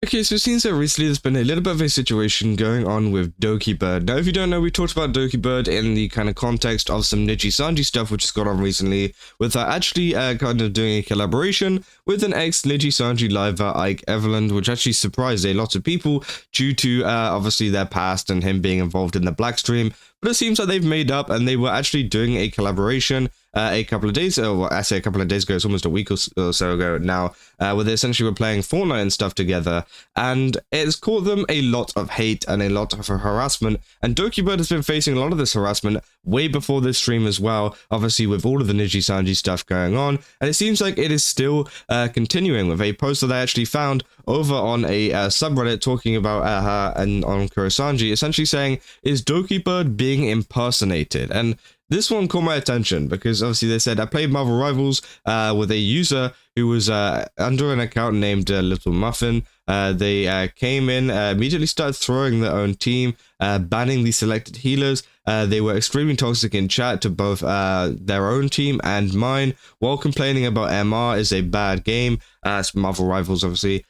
Okay, so it seems that recently there's been a little bit of a situation going on with Dokibird. Now, if you don't know, we talked about Dokibird in the kind of context of some Nijisanji stuff which has gone on recently, with her actually kind of doing a collaboration with an ex-Nijisanji liver, Ike Eveland, which actually surprised a lot of people due to obviously their past and him being involved in the Black stream. But it seems like they've made up and they were actually doing a collaboration a couple of days, or well, I say a couple of days ago, it's almost a week or so ago now, where they essentially were playing Fortnite and stuff together, and it's caused them a lot of hate and a lot of harassment, and Dokibird has been facing a lot of this harassment way before this stream as well, obviously with all of the Nijisanji stuff going on, and it seems like it is still continuing with a post that I actually found over on a subreddit talking about her and on Kurosanji, essentially saying, is Dokibird being impersonated? And this one caught my attention because obviously they said, I played Marvel Rivals with a user who was under an account named Little Muffin. They came in, immediately started throwing their own team, banning the selected healers. They were extremely toxic in chat to both their own team and mine, while complaining about MR is a bad game, Marvel Rivals obviously,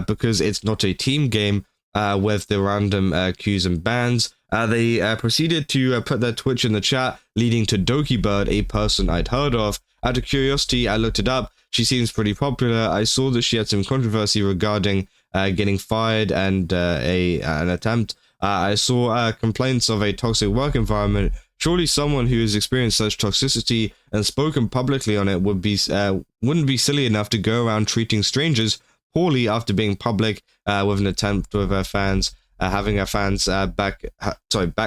because it's not a team game with the random queues and bans. They proceeded to put their Twitch in the chat, leading to Dokibird, a person I'd heard of. Out of curiosity, I looked it up. She seems pretty popular. I saw that she had some controversy regarding getting fired and an attempt. I saw complaints of a toxic work environment. Surely someone who has experienced such toxicity and spoken publicly on it would be wouldn't be silly enough to go around treating strangers poorly after being public with an attempt with her fans. Having her fans back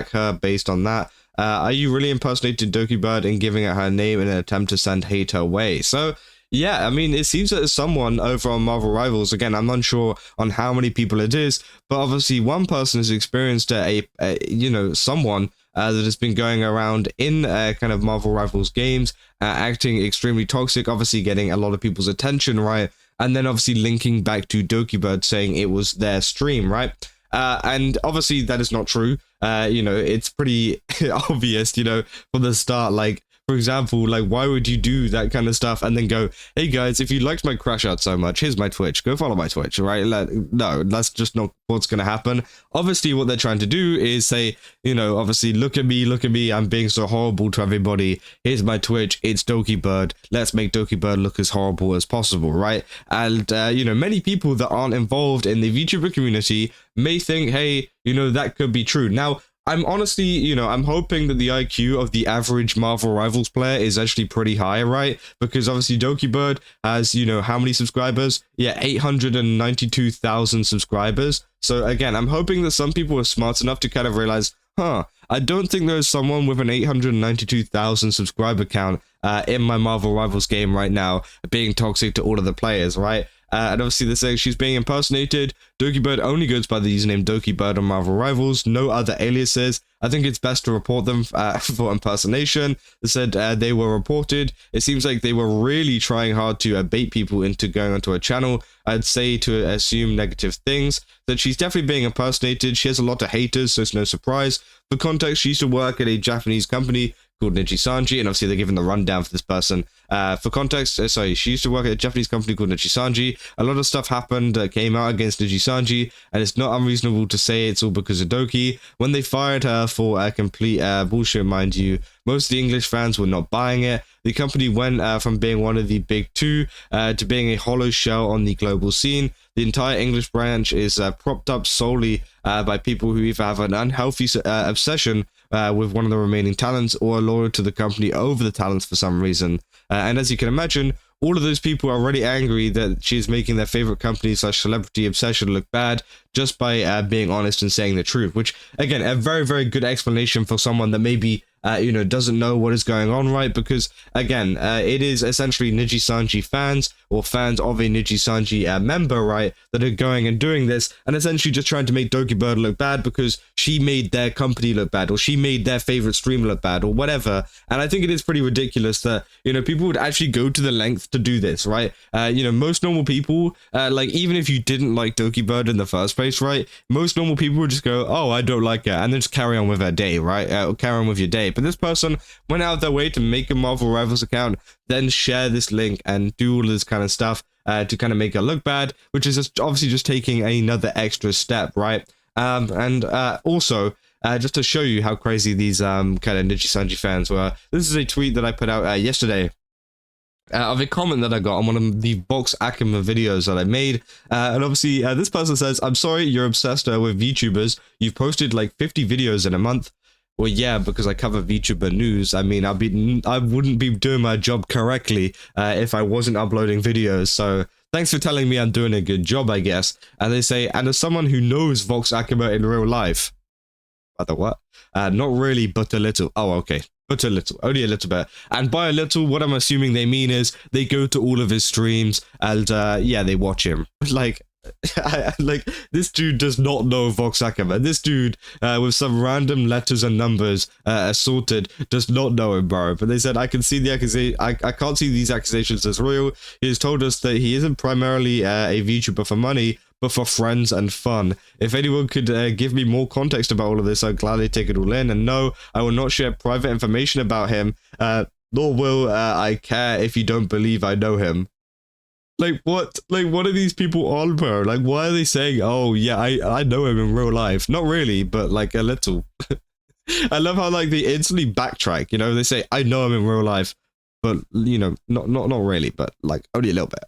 her based on that. Are you really impersonating Dokibird and giving her name in an attempt to send hate her way? So, yeah, I mean, it seems that there's someone over on Marvel Rivals, again, I'm unsure on how many people it is, but obviously one person has experienced someone that has been going around in kind of Marvel Rivals games, acting extremely toxic, obviously getting a lot of people's attention, right? And then obviously linking back to Dokibird saying it was their stream, right? And obviously that is not true. It's pretty obvious, from the start, like, for example, like, why would you do that kind of stuff and then go, hey guys, if you liked my crash out so much, here's my Twitch, go follow my Twitch, right? No, that's just not what's going to happen. Obviously, what they're trying to do is say, obviously, look at me, I'm being so horrible to everybody. Here's my Twitch, it's Dokibird. Let's make Dokibird look as horrible as possible, right? And, many people that aren't involved in the VTuber community may think, hey, that could be true. Now, I'm honestly, I'm hoping that the IQ of the average Marvel Rivals player is actually pretty high, right? Because obviously Dokibird has, how many subscribers? Yeah, 892,000 subscribers. So again, I'm hoping that some people are smart enough to kind of realize, I don't think there's someone with an 892,000 subscriber count in my Marvel Rivals game right now being toxic to all of the players, right? And obviously they're saying she's being impersonated. Dokibird only goes by the username Dokibird on Marvel Rivals, no other aliases. I think it's best to report them for impersonation. They said they were reported. It seems like they were really trying hard to bait people into going onto her channel. I'd say to assume negative things, that she's definitely being impersonated. She has a lot of haters, so it's no surprise. For context, she used to work at a Japanese company called Nijisanji, and obviously they're giving the rundown for this person. For context, she used to work at a Japanese company called Nijisanji. A lot of stuff happened that came out against Nijisanji, and it's not unreasonable to say it's all because of Doki. When they fired her for complete bullshit, mind you, most of the English fans were not buying it. The company went from being one of the big two to being a hollow shell on the global scene. The entire English branch is propped up solely by people who either have an unhealthy obsession with one of the remaining talents or are loyal to the company over the talents for some reason. And as you can imagine, all of those people are already angry that she is making their favorite company / celebrity obsession look bad just by being honest and saying the truth, which, again, a very, very good explanation for someone that maybe doesn't know what is going on, right? Because, again, it is essentially Nijisanji fans or fans of a Nijisanji member, right, that are going and doing this and essentially just trying to make Dokibird look bad because she made their company look bad or she made their favorite streamer look bad or whatever. And I think it is pretty ridiculous that, people would actually go to the length to do this, right? Most normal people, like, even if you didn't like Dokibird in the first place, right, most normal people would just go, oh, I don't like her, and then just carry on with their day, right? Carry on with your day. But this person went out of their way to make a Marvel Rivals account, then share this link and do all this kind of stuff. to kind of make her look bad, which is just obviously just taking another extra step, right? And also, just to show you how crazy these kind of Nijisanji fans were, this is a tweet that I put out yesterday of a comment that I got on one of the Vox Akima videos that I made. And obviously, this person says, "I'm sorry you're obsessed with VTubers. You've posted like 50 videos in a month." Well, yeah, because I cover VTuber news. I mean, I wouldn't be doing my job correctly if I wasn't uploading videos. So thanks for telling me I'm doing a good job, I guess. And they say, and as someone who knows Vox Akima in real life, what? Not really, but a little. Oh, okay. But a little, only a little bit. And by a little, what I'm assuming they mean is they go to all of his streams and yeah, they watch him. Like, like this dude does not know Vox Akima. This dude with some random letters and numbers assorted does not know him, bro. But they said, I can see the accusation. I can't see these accusations as real. He has told us that he isn't primarily a VTuber for money, but for friends and fun. If anyone could give me more context about all of this, I'd gladly take it all in. And no, I will not share private information about him, nor will I care if you don't believe I know him. Like, what? Like, what are these people on, bro? Like, why are they saying, oh, yeah, I know him in real life? Not really, but, like, a little. I love how, like, they instantly backtrack, you know? They say, I know him in real life, but, you know, not really, but, like, only a little bit.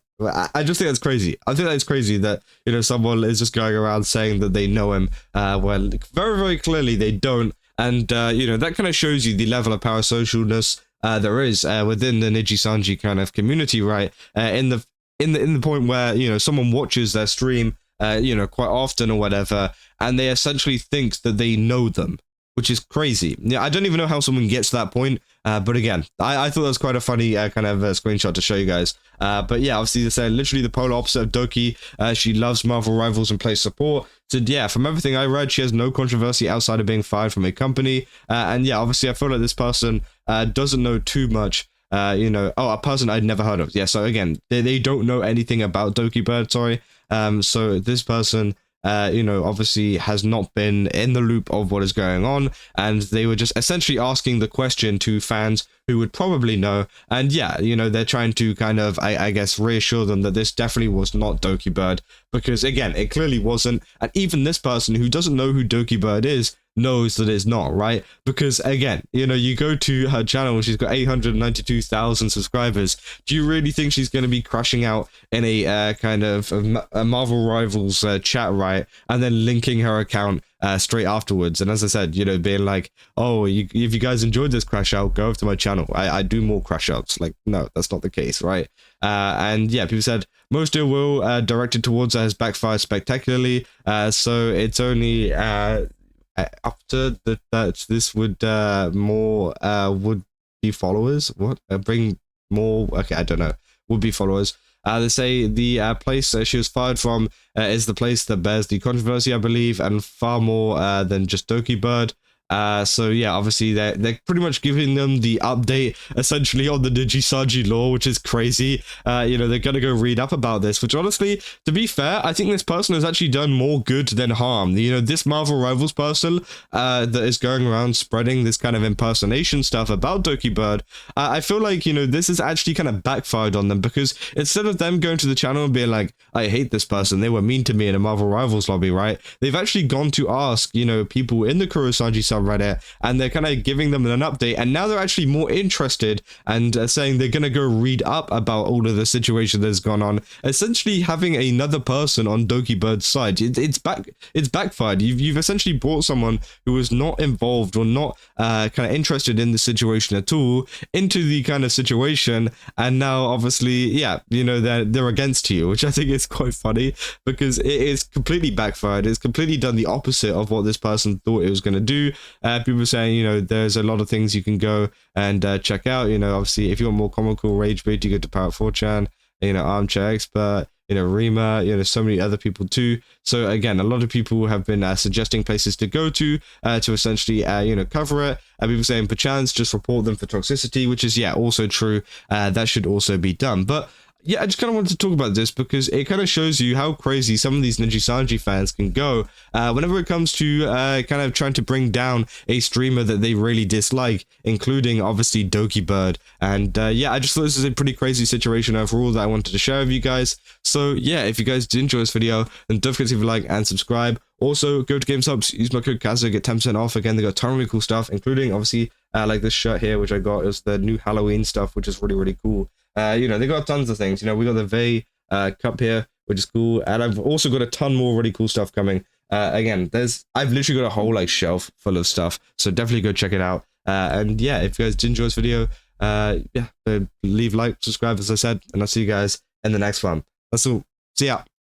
I just think that's crazy. I think that's crazy that, you know, someone is just going around saying that they know him, when very, very clearly they don't. And, you know, that kind of shows you the level of parasocialness there is within the Nijisanji kind of community, right? In the point where, you know, someone watches their stream, you know, quite often or whatever, and they essentially think that they know them, which is crazy. Yeah, I don't even know how someone gets to that point, but again, I thought that was quite a funny kind of screenshot to show you guys. But yeah, obviously they say literally the polar opposite of Doki. She loves Marvel Rivals and plays support. So yeah, from everything I read, she has no controversy outside of being fired from a company. And yeah, obviously I feel like this person doesn't know too much. You know, oh, a person I'd never heard of. Yeah, so again, they don't know anything about Dokibird, sorry. So this person, you know, obviously has not been in the loop of what is going on, and they were just essentially asking the question to fans who would probably know. And yeah, you know, they're trying to kind of, I guess, reassure them that this definitely was not Dokibird, because again, it clearly wasn't. And even this person who doesn't know who Dokibird is knows that it's not, right? Because again, you know, you go to her channel and she's got 892,000 subscribers. Do you really think she's going to be crashing out in a kind of a Marvel Rivals chat, right? And then linking her account straight afterwards. And as I said, you know, being like, oh, if you guys enjoyed this crash out, go over to my channel. I do more crash outs. Like, no, that's not the case, right? And yeah, people said most ill will directed towards her has backfired spectacularly. So it's only after that this would more would be followers. What bring more? Okay, I don't know. Would be followers. They say the place she was fired from is the place that bears the controversy, I believe, and far more than just Dokibird. So yeah, obviously they're pretty much giving them the update essentially on the Nijisanji law, which is crazy. You know, they're gonna go read up about this, which honestly, to be fair, I think this person has actually done more good than harm. You know, this Marvel Rivals person that is going around spreading this kind of impersonation stuff about Dokibird, I feel like, you know, this has actually kind of backfired on them, because instead of them going to the channel and being like, I hate this person, they were mean to me in a Marvel Rivals lobby, right? They've actually gone to ask, you know, people in the Kurosanji subreddit, and they're kind of giving them an update, and now they're actually more interested and saying they're gonna go read up about all of the situation that's gone on, essentially having another person on Dokibird's side. It's backfired. You've essentially brought someone who was not involved or not kind of interested in the situation at all into the kind of situation, and now obviously, yeah, you know, they're against you, which I think is quite funny, because it is completely backfired. It's completely done the opposite of what this person thought it was going to do. People saying, you know, there's a lot of things you can go and check out. You know, obviously, if you want more comical rage bait, you go to Parrot 4chan, you know, Armchair Expert, you know, Rima, you know, so many other people too. So again, a lot of people have been suggesting places to go to essentially, you know, cover it. People saying perchance just report them for toxicity, which is, yeah, also true. That should also be done. But yeah, I just kind of wanted to talk about this because it kind of shows you how crazy some of these Nijisanji fans can go whenever it comes to kind of trying to bring down a streamer that they really dislike, including obviously Dokibird. And yeah, I just thought this is a pretty crazy situation overall that I wanted to share with you guys. So yeah, if you guys did enjoy this video, then don't forget to leave a like and subscribe. Also, go to GameStop, use my code CASO, get 10% off. Again, they got a ton of really cool stuff, including obviously like this shirt here, which I got. It was the new Halloween stuff, which is really, really cool. You know, they got tons of things. You know, we got the Vey cup here, which is cool. And I've also got a ton more really cool stuff coming. Again, I've literally got a whole like shelf full of stuff. So definitely go check it out. And yeah, if you guys did enjoy this video, yeah, leave like, subscribe, as I said, and I'll see you guys in the next one. That's all. See ya.